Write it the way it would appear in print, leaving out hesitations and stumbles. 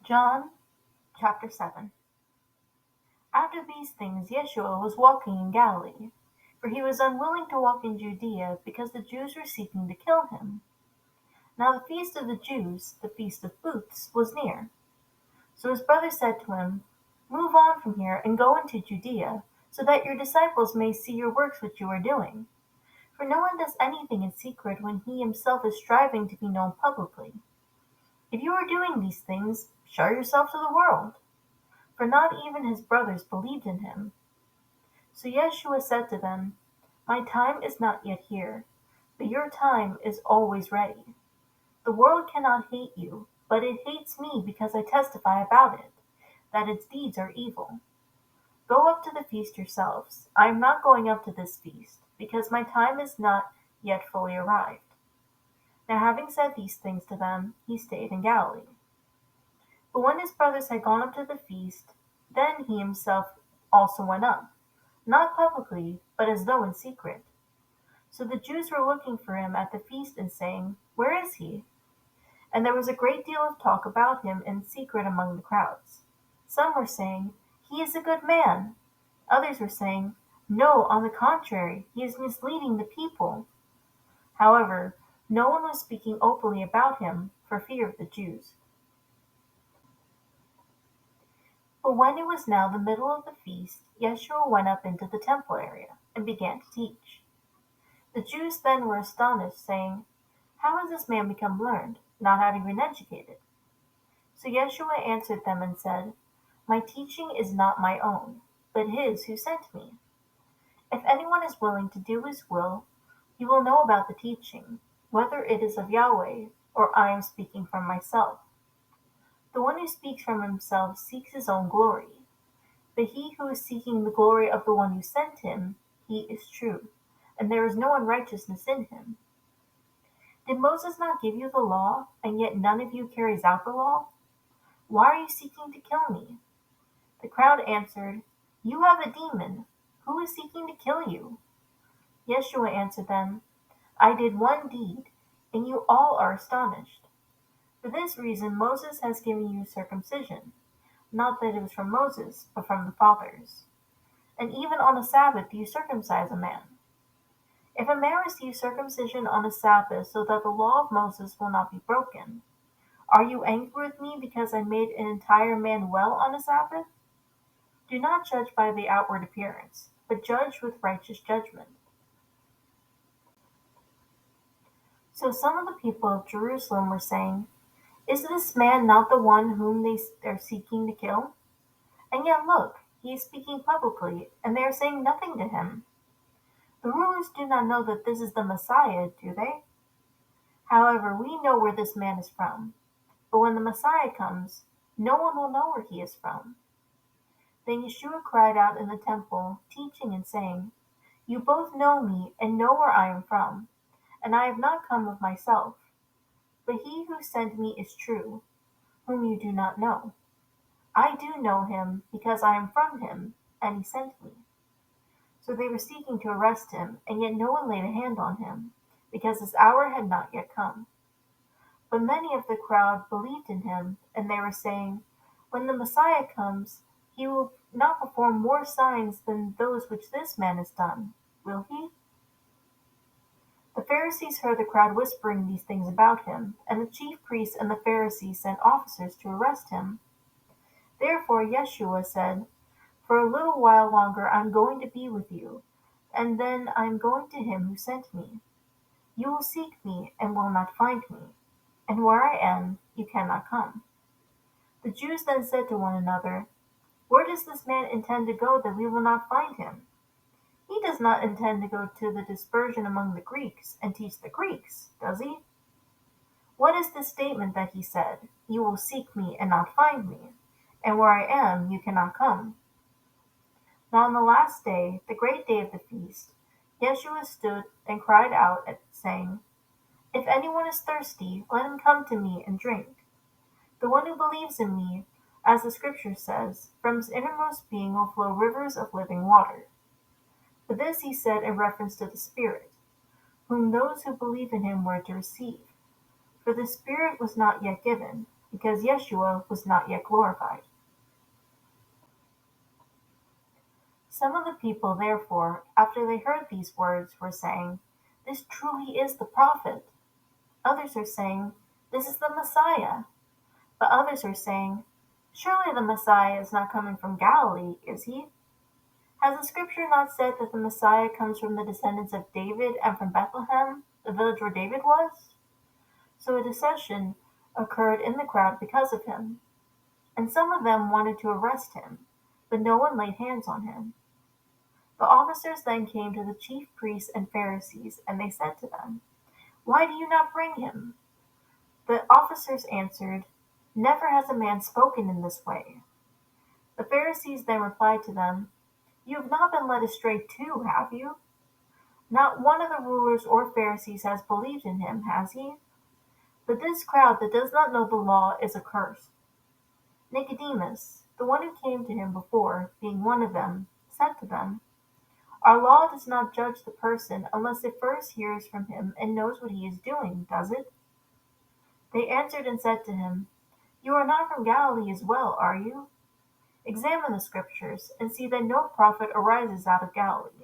John chapter 7. After these things Yeshua was walking in Galilee, for he was unwilling to walk in Judea, because the Jews were seeking to kill him. Now the feast of the Jews, the feast of booths, was near. So his brothers said to him, "Move on from here and go into Judea, so that your disciples may see your works which you are doing. For no one does anything in secret when he himself is striving to be known publicly. If you are doing these things, show yourself to the world." For not even his brothers believed in him. So Yeshua said to them, "My time is not yet here, but your time is always ready. The world cannot hate you, but it hates me because I testify about it, that its deeds are evil. Go up to the feast yourselves. I am not going up to this feast, because my time is not yet fully arrived." Now having said these things to them, he stayed in Galilee. But when his brothers had gone up to the feast, then he himself also went up, not publicly, but as though in secret. So the Jews were looking for him at the feast and saying, "Where is he?" And there was a great deal of talk about him in secret among the crowds. Some were saying, "He is a good man." Others were saying, "No, on the contrary, he is misleading the people." However, no one was speaking openly about him for fear of the Jews. But when it was now the middle of the feast, Yeshua went up into the temple area, and began to teach. The Jews then were astonished, saying, "How has this man become learned, not having been educated?" So Yeshua answered them and said, "My teaching is not my own, but his who sent me. If anyone is willing to do his will, he will know about the teaching, whether it is of Yahweh, or I am speaking from myself. The one who speaks from himself seeks his own glory. But he who is seeking the glory of the one who sent him, he is true, and there is no unrighteousness in him. Did Moses not give you the law, and yet none of you carries out the law? Why are you seeking to kill me?" The crowd answered, "You have a demon. Who is seeking to kill you?" Yeshua answered them, "I did one deed, and you all are astonished. For this reason Moses has given you circumcision, not that it was from Moses, but from the fathers. And even on a Sabbath you circumcise a man. If a man receives circumcision on a Sabbath so that the law of Moses will not be broken, are you angry with me because I made an entire man well on a Sabbath? Do not judge by the outward appearance, but judge with righteous judgment." So some of the people of Jerusalem were saying, "Is this man not the one whom they are seeking to kill? And yet look, he is speaking publicly, and they are saying nothing to him. The rulers do not know that this is the Messiah, do they? However, we know where this man is from. But when the Messiah comes, no one will know where he is from." Then Yeshua cried out in the temple, teaching and saying, "You both know me and know where I am from, and I have not come of myself. But he who sent me is true, whom you do not know. I do know him, because I am from him, and he sent me." So they were seeking to arrest him, and yet no one laid a hand on him, because his hour had not yet come. But many of the crowd believed in him, and they were saying, "When the Messiah comes, he will not perform more signs than those which this man has done, will he?" The Pharisees heard the crowd whispering these things about him, and the chief priests and the Pharisees sent officers to arrest him. Therefore Yeshua said, "For a little while longer I am going to be with you, and then I am going to him who sent me. You will seek me, and will not find me, and where I am, you cannot come." The Jews then said to one another, "Where does this man intend to go that we will not find him? He does not intend to go to the dispersion among the Greeks, and teach the Greeks, does he? What is this statement that he said, 'You will seek me and not find me, and where I am you cannot come'?" Now on the last day, the great day of the feast, Yeshua stood and cried out, saying, "If anyone is thirsty, let him come to me and drink. The one who believes in me, as the scripture says, from his innermost being will flow rivers of living water." But this he said in reference to the Spirit, whom those who believe in him were to receive. For the Spirit was not yet given, because Yeshua was not yet glorified. Some of the people therefore, after they heard these words, were saying, "This truly is the prophet." Others are saying, "This is the Messiah." But others are saying, "Surely the Messiah is not coming from Galilee, is he? Has the scripture not said that the Messiah comes from the descendants of David and from Bethlehem, the village where David was?" So a dissension occurred in the crowd because of him, and some of them wanted to arrest him, but no one laid hands on him. The officers then came to the chief priests and Pharisees, and they said to them, "Why do you not bring him?" The officers answered, "Never has a man spoken in this way." The Pharisees then replied to them, "You have not been led astray too, have you? Not one of the rulers or Pharisees has believed in him, has he? But this crowd that does not know the law is accursed." Nicodemus, the one who came to him before, being one of them, said to them, "Our law does not judge the person unless it first hears from him and knows what he is doing, does it?" They answered and said to him, "You are not from Galilee as well, are you? Examine the scriptures, and see that no prophet arises out of Galilee.